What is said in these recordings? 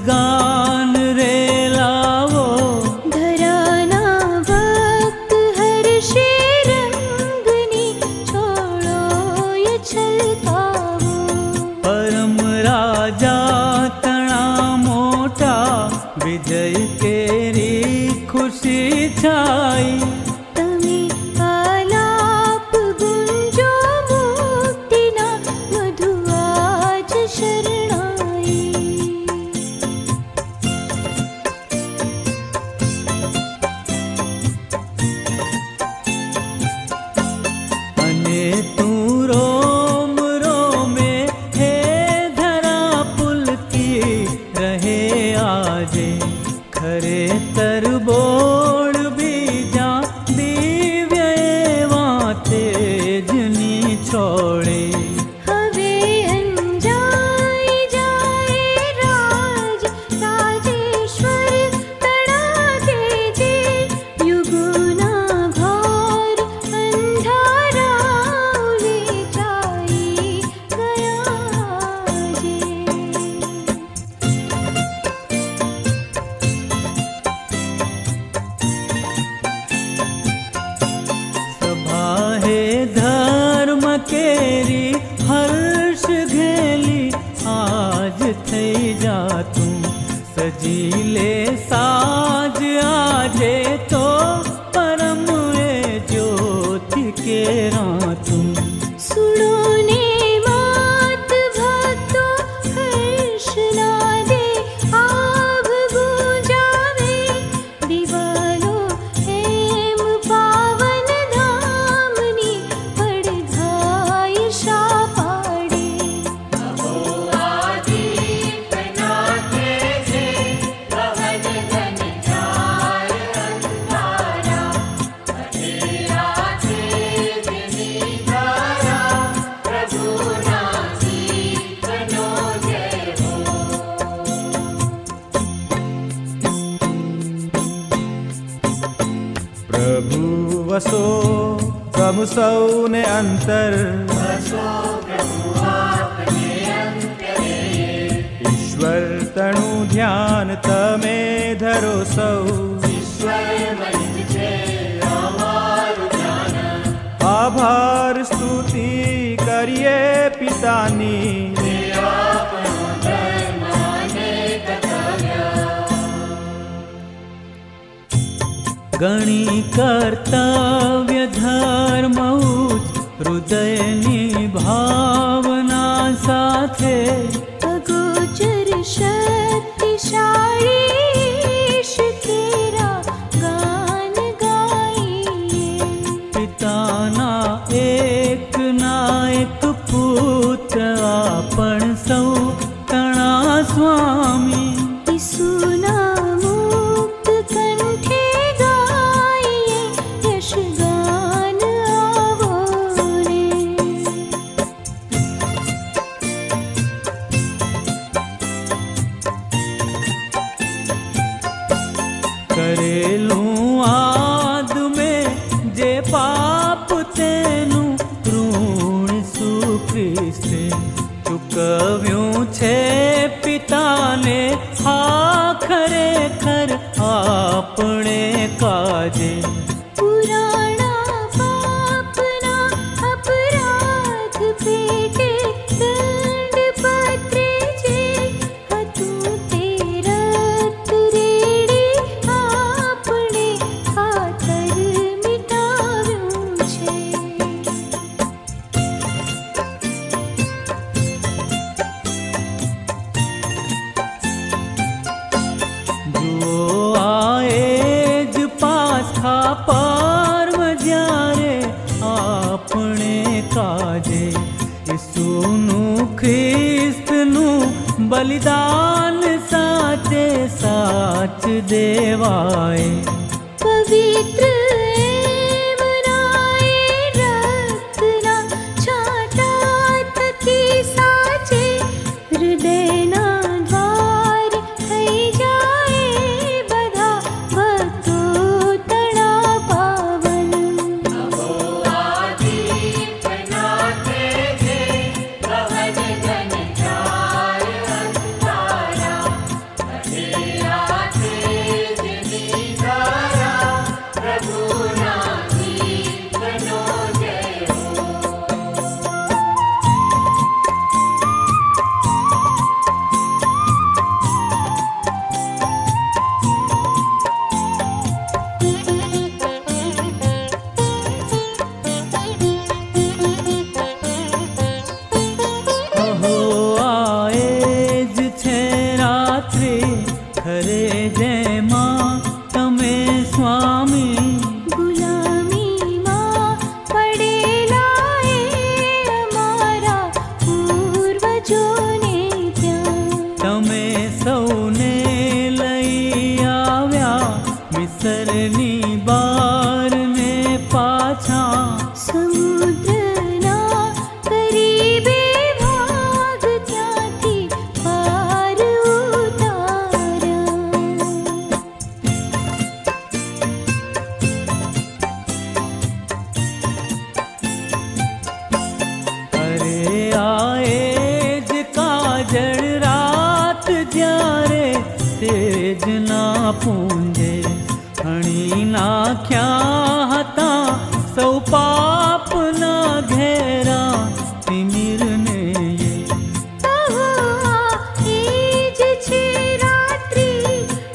गान रे लावो। धराना वक्त हर्षे रंगनी छोड़ो ये छलकावो। परम राजा तणा मोटा विजय केरी खुशी छाई। तमे आलाप गुंजो मुक्तिना मधु आज शरणाई। अने तू रोम रोमे हे धरा पुलकी रहे आजे। खरे तरबोड़ बीजा दिव्य एवां तेजनी छोड़े। हवे अंजाई जाए राज राजेश्वर तड़ा तेजे। युगोना घोर अंधारा उले जाई गया जे। सभा हे धर्म केरी हर्ष घेली आज थई जा तू। सजीले साज आजे तो परम ए ज्योति केरा तू। सुनो ने मात भक्तो हर्ष नादे आभ गूंजावे। दिवालो हेम पावन धामनी पड़घाई शा पाड़े। प्रभु वसो प्रभु सौने अंतर। ईश्वर तणु ध्यान तमे धरो सौ। आभार स्तुति करिए पितानी। गणी कर्तव्य धर्म उच्च हृदयनी भावना साथे। अगोचर शक्तिशाली ईश तेरा गान गाइए। पिताना एक ना एक पुत्र आपण सौ तणा स्वामी। ईसुना मुक्त कंठे गाइए यश गान आवो रे। करेलू आद में जे पाप तेनु ऋण सुक्रिस्ते चुकव्યું છે પિતાને। હા ખરેખર આપણે કાજે। पुराणा पापना अपराध पेटे दंड पत्रे जे। हतु ते रक्त रेड़ी आपणे खातर मिटाव्યું છે। જુઓ આએ જ પાછા પર્વ જ્યારે આપણે કાજે। ઈસુનું ખ્રિસ્તનું બલિદાન સાચે સાચ દેવાય। पवित्र एमनाए रक्तना छाटा थकी साचे। हृदयना द्वार થઈ जाए बधा भक्तो तणा पावन। ખરે જેમાં તમે સ્વામી ગુલામીમાં પડેલા એ અમારા પૂર્વજોને ત્યાં તમે સૌને લઈ આવ્યા મિસરની બારને પાછા સમુદ્રના કરીબે ભાગ ત્યાંથી પાર ઉતાર્યા અરે આએ જ કાજળ રાત જ્યારે તેજના પૂંજે હણી નાખ્યા હતા સૌ પાપના ઘેરા તિમિરને કહો એ જ છે રાત્રિ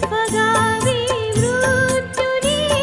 ફગાવી મૃત્યુની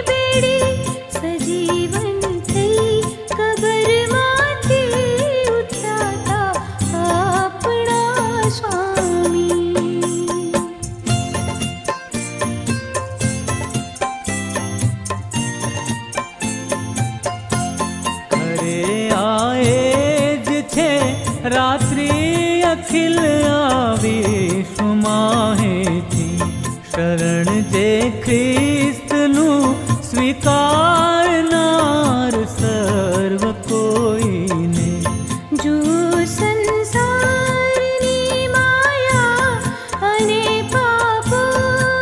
બેડી સજીવન થઈ કબરમાંથી ઉઠ્યા હતા આપણા સ્વામી ખરે આએ જ છે રાત્રિ અખિલ વિશ્વમાહેથી શરણ જે ખ્રિસ્તનું સ્વીકારનાર સર્વ કોઈને જો સંસારની માયા અને પાપો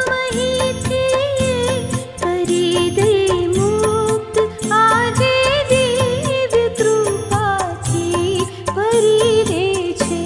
મહીથી કરી દે મુક્ત આજે દિવ્ય કૃપાથી ભરી દે છે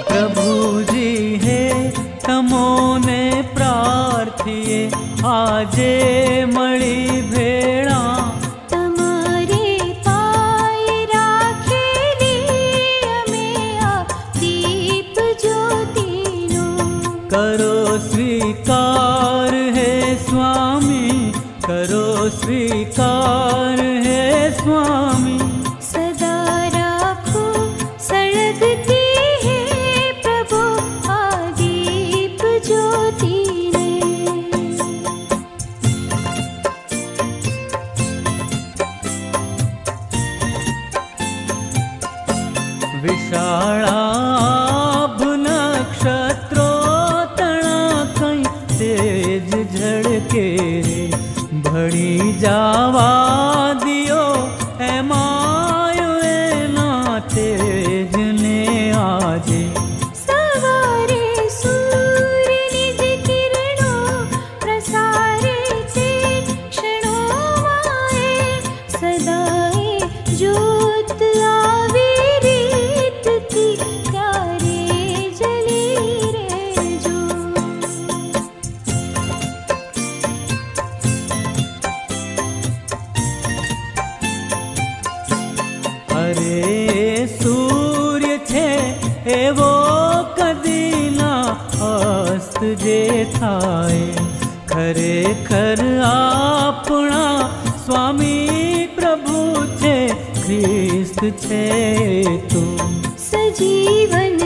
પ્રભુજી હે તમોને પ્રાર્થીએ આજે મળી ભેળા તમારે પાય રાખેલી અમે આ દીપ જ્યોતિનો કરો સ્વીકાર હે સ્વામી કરો સ્વીકાર હે સ્વામી સદા રાખો સળગતી હે પ્રભુ આ દીપ જ્યોતિને વિશાળાભ નક્ષત્રો તણા કઈ તેજ ઝળકે રે ભળી જાવા દિયો એમાયો એના તેજને આજે સવારે સૂર્યની જ કિરણો પ્રસારે છે ક્ષણોમાં એ સદાએ જ્યોત આવી રીતથી ત્યારે જલી રહેજો અરે સૂર્ય છે એવો કદી ના અસ્ત જે થાય ખરેખર આપણા સ્વામી પ્રભુ છે ખ્રિસ્ત છે તો સજીવન